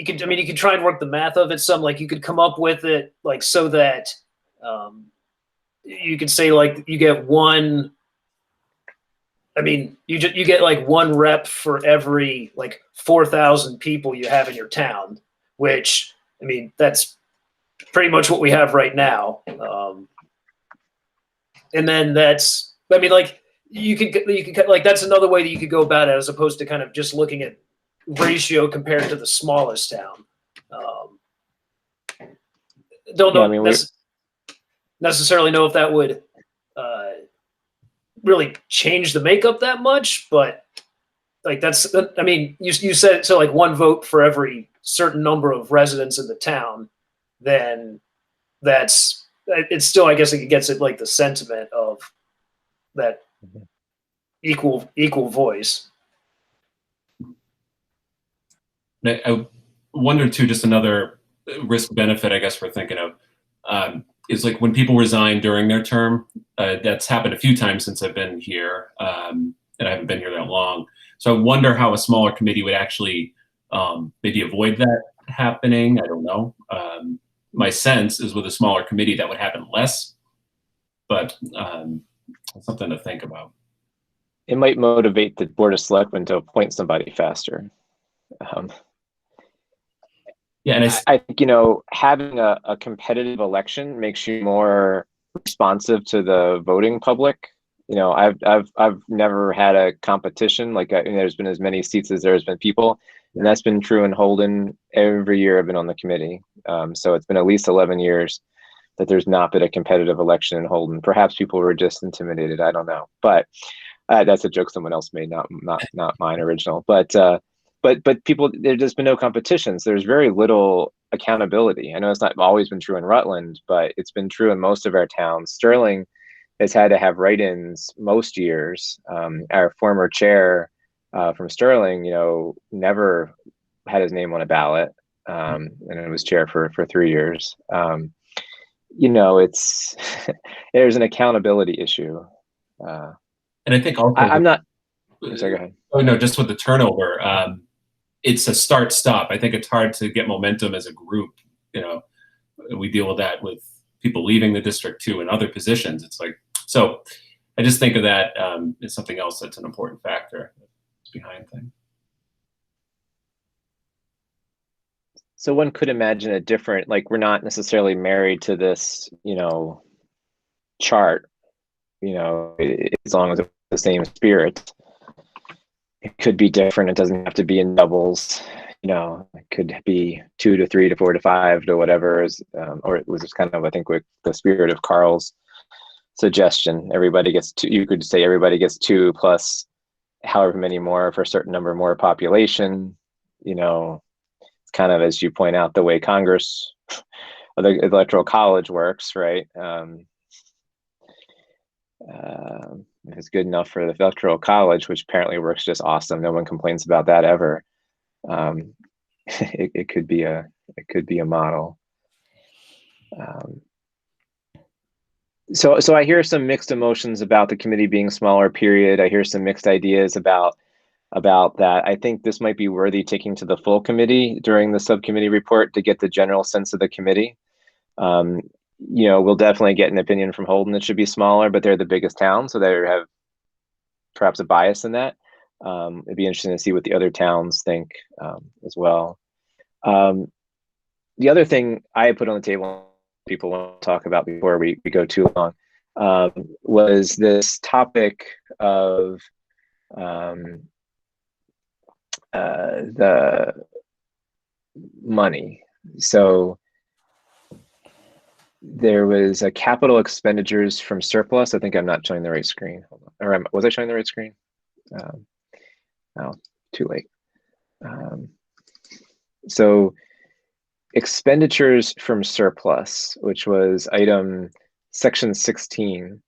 could try and work the math of it some. Like, you could come up with it so that you could say you get 1. You get 1 rep for every 4,000 people you have in your town, which that's pretty much what we have right now. And then that's you could that's another way that you could go about it, as opposed to kind of just looking at ratio compared to the smallest town. Don't know necessarily know if that would really change the makeup that much, but you said it, so 1 vote for every certain number of residents in the town, then that's it's still, I guess it gets at like the sentiment of that equal voice. I wonder too, just another risk benefit, I guess we're thinking of, is like when people resign during their term. That's happened a few times since I've been here, and I haven't been here that long. So I wonder how a smaller committee would actually maybe avoid that happening. I don't know. My sense is with a smaller committee that would happen less, but something to think about. It might motivate the Board of Selectmen to appoint somebody faster. Yeah, and I think, you know, having a competitive election makes you more responsive to the voting public. You know, I've never had a competition like there's been as many seats as there's been people, and that's been true in Holden every year I've been on the committee. So it's been at least 11 years that there's not been a competitive election in Holden. Perhaps people were just intimidated. I don't know, but that's a joke someone else made, not mine original. But people, there's just been no competitions. There's very little accountability. I know it's not always been true in Rutland, but it's been true in most of our towns. Sterling has had to have write-ins most years. Our former chair from Sterling, you know, never had his name on a ballot, and it was chair for 3 years. You know, it's there's an accountability issue. And I think also I'm not. Sorry, go ahead. Oh no, just with the turnover, it's a start-stop. I think it's hard to get momentum as a group. You know, we deal with that with people leaving the district too in other positions. It's like, so I just think of that as something else that's an important factor behind things. So one could imagine a different, like, we're not necessarily married to this, you know, chart, you know, as long as it's the same spirit. It could be different. It doesn't have to be in doubles. You know, it could be 2 to 3 to 4 to 5 to whatever is, or it was just kind of, I think, with the spirit of Carl's suggestion. Everybody gets 2. You could say everybody gets 2 plus however many more for a certain number more population. You know, it's kind of, as you point out, the way Congress or the Electoral College works, right? If it's good enough for the Electoral College, which apparently works just awesome, no one complains about that ever. It could be a model. So I hear some mixed emotions about the committee being smaller. Period. I hear some mixed ideas about that. I think this might be worthy taking to the full committee during the subcommittee report to get the general sense of the committee. You know, we'll definitely get an opinion from Holden that should be smaller, but they're the biggest town, so they have perhaps a bias in that. It'd be interesting to see what the other towns think as well. The other thing I put on the table, people want to talk about before we go too long, was this topic of the money. So there was a capital expenditures from surplus. I think I'm not showing the right screen. Hold on. Or was I showing the right screen? Oh, too late. So expenditures from surplus, which was item section 16.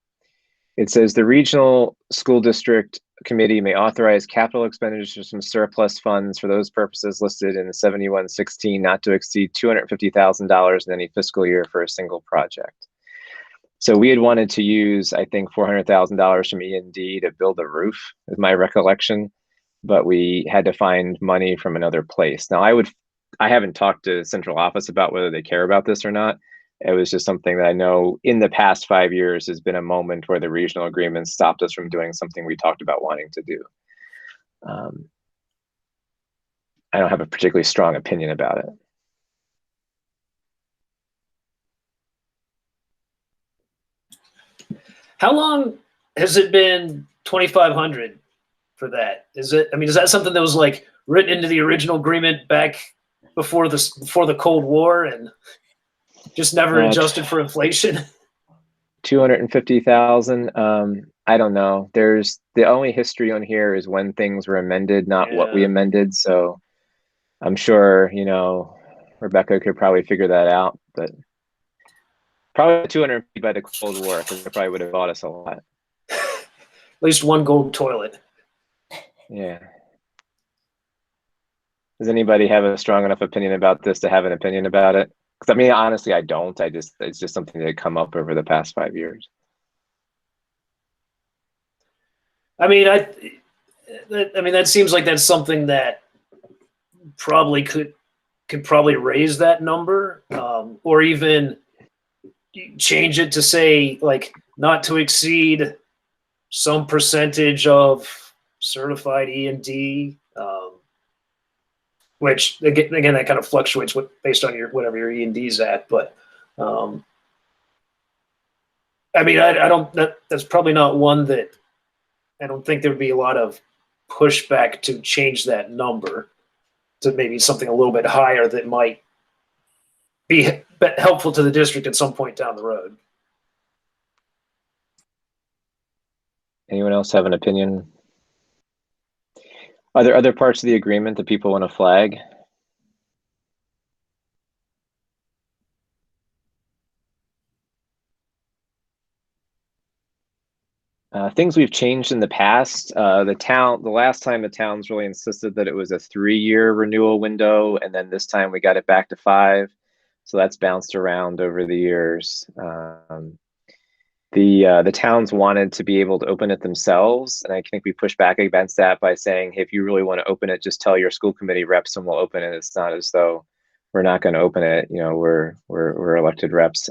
It says the regional school district committee may authorize capital expenditures from surplus funds for those purposes listed in 7116 not to exceed $250,000 in any fiscal year for a single project. So we had wanted to use, I think, $400,000 from E&D to build a roof, is my recollection, but we had to find money from another place. Now I haven't talked to central office about whether they care about this or not. It was just something that I know in the past 5 years has been a moment where the regional agreements stopped us from doing something we talked about wanting to do. I don't have a particularly strong opinion about it. How long has it been 2,500 for that? Is it? I mean, is that something that was like written into the original agreement back before the Cold War and just never adjusted for inflation? 250,000. I don't know. There's the only history on here is when things were amended, not what we amended. So I'm sure, you know, Rebecca could probably figure that out, but Probably 200 feet by the Cold War, because it probably would have bought us a lot. At least one gold toilet. Yeah. Does anybody have a strong enough opinion about this to have an opinion about it? Because I mean, honestly, I don't. It's just something that had come up over the past 5 years. I mean, that seems like that's something that probably could probably raise that number, or even change it to say like not to exceed some percentage of certified E&D, which again that kind of fluctuates based on whatever your E&D's at. But I mean, I don't. That's probably not one that I don't think there would be a lot of pushback to change that number to maybe something a little bit higher that might be helpful to the district at some point down the road. Anyone else have an opinion? Are there other parts of the agreement that people want to flag? Things we've changed in the past. The last time the towns really insisted that it was a 3-year renewal window, and then this time we got it back to 5. So that's bounced around over the years. The towns wanted to be able to open it themselves, and I think we pushed back against that by saying, hey, if you really want to open it, just tell your school committee reps and we'll open it. It's not as though we're not going to open it. You know, we're elected reps.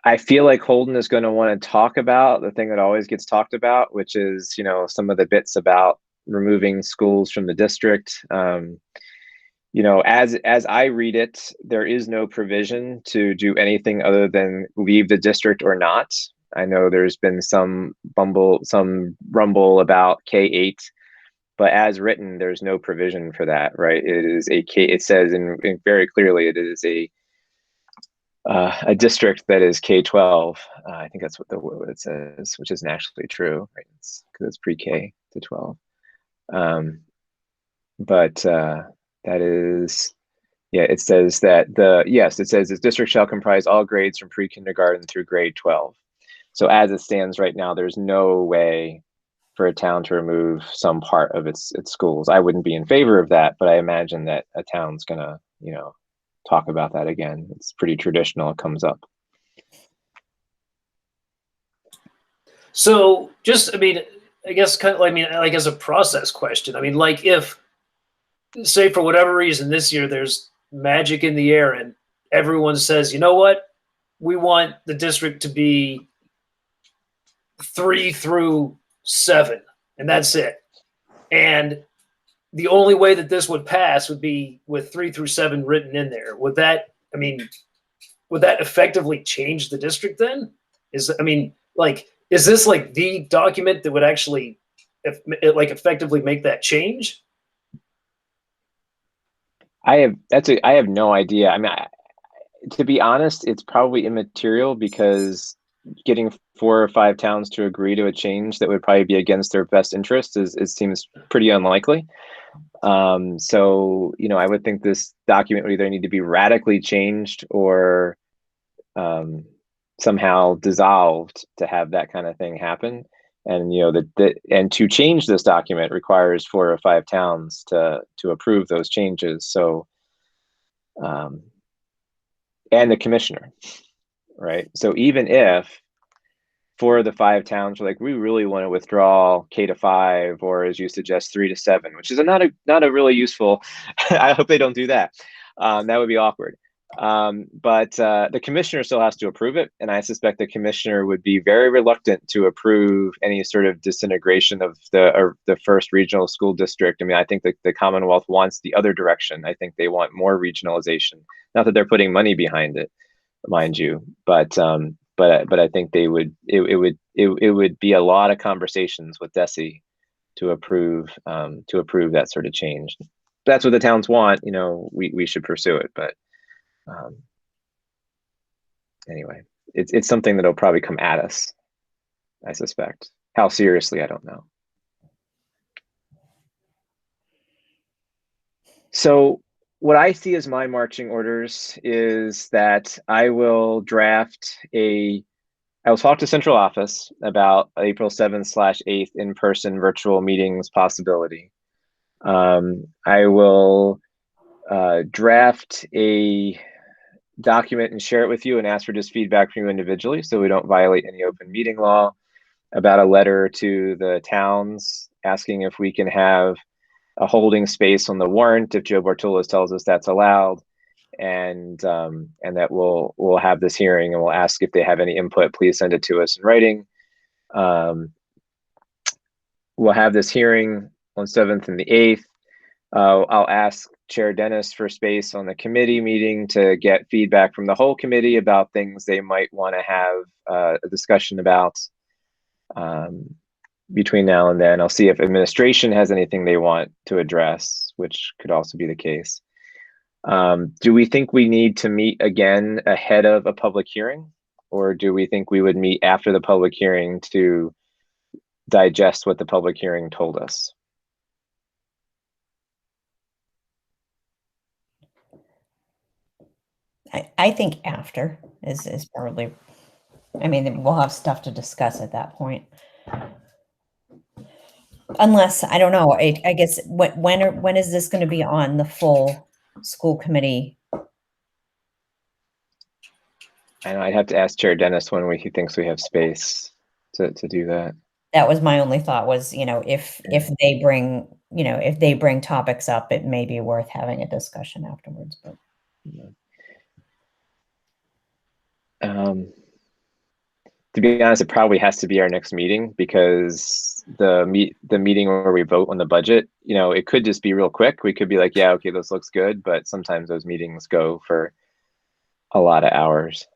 I feel like Holden is going to want to talk about the thing that always gets talked about, which is, you know, some of the bits about removing schools from the district. You know, as I read it, there is no provision to do anything other than leave the district or not. I know there's been some rumble about K-8, but as written, there's no provision for that, right? It says in very clearly, it is a district that is K-12. I think that's what it says, which isn't actually true, right? Because it's pre-K to 12. But that is, yeah, it says that it says this district shall comprise all grades from pre-kindergarten through grade 12. So as it stands right now, there's no way for a town to remove some part of its schools. I wouldn't be in favor of that, but I imagine that a town's gonna, you know, talk about that again. It's pretty traditional. It comes up. So just, I mean, I guess kind of, I mean, like as a process question, I mean, like if, say for whatever reason this year there's magic in the air and everyone says, you know what, we want the district to be 3 through 7 and that's it. And the only way that this would pass would be with 3 through 7 written in there. Would that effectively change the district then? Is this like the document that would actually effectively make that change? I have no idea. I mean, to be honest, it's probably immaterial because getting 4 or 5 towns to agree to a change that would probably be against their best interests seems pretty unlikely. So, you know, I would think this document would either need to be radically changed or somehow dissolved to have that kind of thing happen. And, you know, and to change this document requires 4 or 5 towns to approve those changes. So, and the commissioner, right? So even if 4 of the 5 towns are like, we really want to withdraw K to 5, or as you suggest, 3 to 7, which is not a really useful. I hope they don't do that. That would be awkward. But the commissioner still has to approve it, and I suspect the commissioner would be very reluctant to approve any sort of disintegration of the first regional school district. I mean, I think that the Commonwealth wants the other direction. I think they want more regionalization. Not that they're putting money behind it, mind you, but I think they would. It would be a lot of conversations with DESE to approve that sort of change. If that's what the towns want. You know, we should pursue it, but. Anyway, it's something that'll probably come at us, I suspect. How seriously, I don't know. So what I see as my marching orders is that I will talk to central office about April 7th/8th in-person virtual meetings possibility. I will draft a document and share it with you and ask for just feedback from you individually so we don't violate any open meeting law, about a letter to the towns asking if we can have a holding space on the warrant if Joe Bartulos tells us that's allowed, and that we'll have this hearing, and we'll ask if they have any input. Please send it to us in writing. We'll have this hearing on 7th and the 8th. I'll ask Chair Dennis for space on the committee meeting to get feedback from the whole committee about things they might want to have a discussion about. Between now and then, I'll see if administration has anything they want to address, which could also be the case. Do we think we need to meet again ahead of a public hearing, or do we think we would meet after the public hearing to digest what the public hearing told us? I think after is probably, I mean, we'll have stuff to discuss at that point. Unless, I don't know, I guess, when is this going to be on the full school committee? I know I'd have to ask Chair Dennis when he thinks we have space to do that. That was my only thought was, if they bring topics up, it may be worth having a discussion afterwards. But to be honest, it probably has to be our next meeting, because the meeting where we vote on the budget, it could just be real quick. We could be like, yeah, okay, this looks good, but sometimes those meetings go for a lot of hours.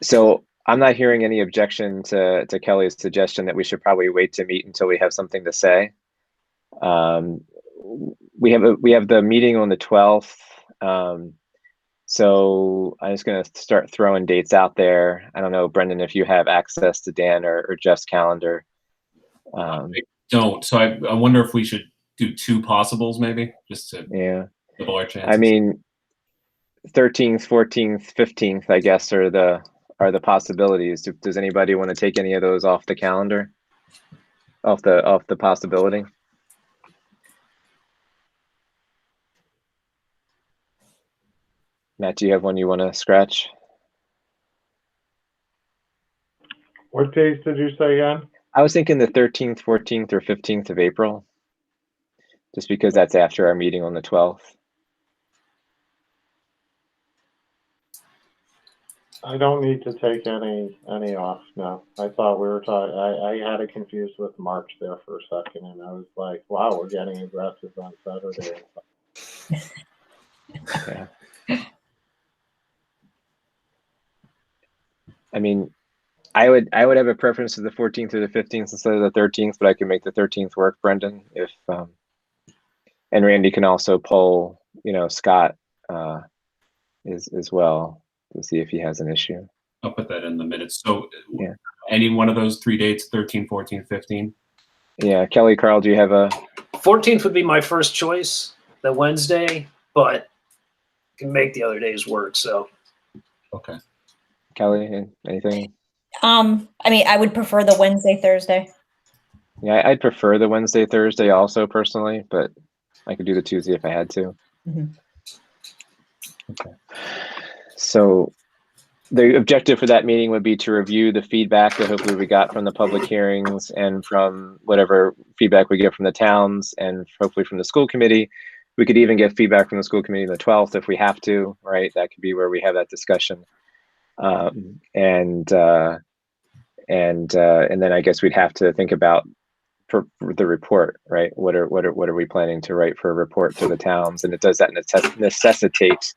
So I'm not hearing any objection to Kelly's suggestion that we should probably wait to meet until we have something to say. We have the meeting on the 12th. So I'm just going to start throwing dates out there. I don't know, Brendan, if you have access to Dan or Jeff's calendar. I don't. So I wonder if we should do two possibles, maybe, just to double our chances. I mean, 13th, 14th, 15th, I guess, are the possibilities. Does anybody want to take any of those off the calendar? Off the possibility? Matt, do you have one you want to scratch? What days did you say again? I was thinking the 13th, 14th, or 15th of April, just because that's after our meeting on the 12th. I don't need to take any off now. I thought we were talking. I had it confused with March there for a second, and I was like, "Wow, we're getting aggressive on Saturday." Yeah. I mean, I would have a preference to the 14th or the 15th instead of the 13th, but I can make the 13th work, Brendan. If and Randy can also poll, Scott as well to see if he has an issue. I'll put that in the minutes. So yeah, any one of those three dates, 13, 14, 15? Yeah, Kelly, Carl, do you have a? 14th would be my first choice, the Wednesday, but can make the other days work. So. Okay. Kelly, anything? I mean, I would prefer the Wednesday, Thursday. Yeah, I'd prefer the Wednesday, Thursday also personally, but I could do the Tuesday if I had to. Mm-hmm. Okay. So the objective for that meeting would be to review the feedback that hopefully we got from the public hearings and from whatever feedback we get from the towns and hopefully from the school committee. We could even get feedback from the school committee on the 12th if we have to, right? That could be where we have that discussion. And then I guess we'd have to think about for the report, right? What are we planning to write for a report to the towns? And does that necessitate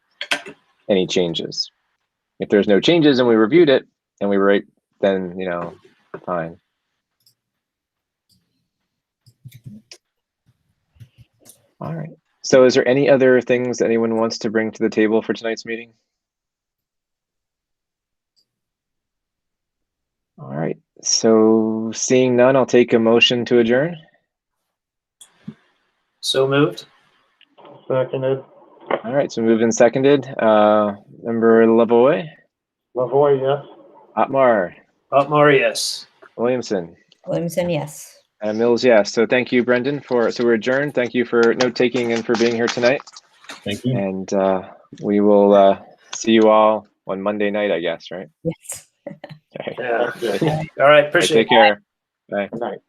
any changes? If there's no changes and we reviewed it and we write, then fine. All right. So is there any other things anyone wants to bring to the table for tonight's meeting? All right. So seeing none, I'll take a motion to adjourn. So moved. Seconded. All right, so moved and seconded. Member Lavoy, Lavoy, yes. Otmar, Otmar, yes. Williamson, Williamson, yes. and Mills, yes. So thank you, Brendan, so we're adjourned. Thank you for note-taking and for being here tonight. Thank you. And we will see you all on Monday night, I guess, right? Yes. Okay. Yeah. That's good. All right. Appreciate it. Take care. Bye. Good night.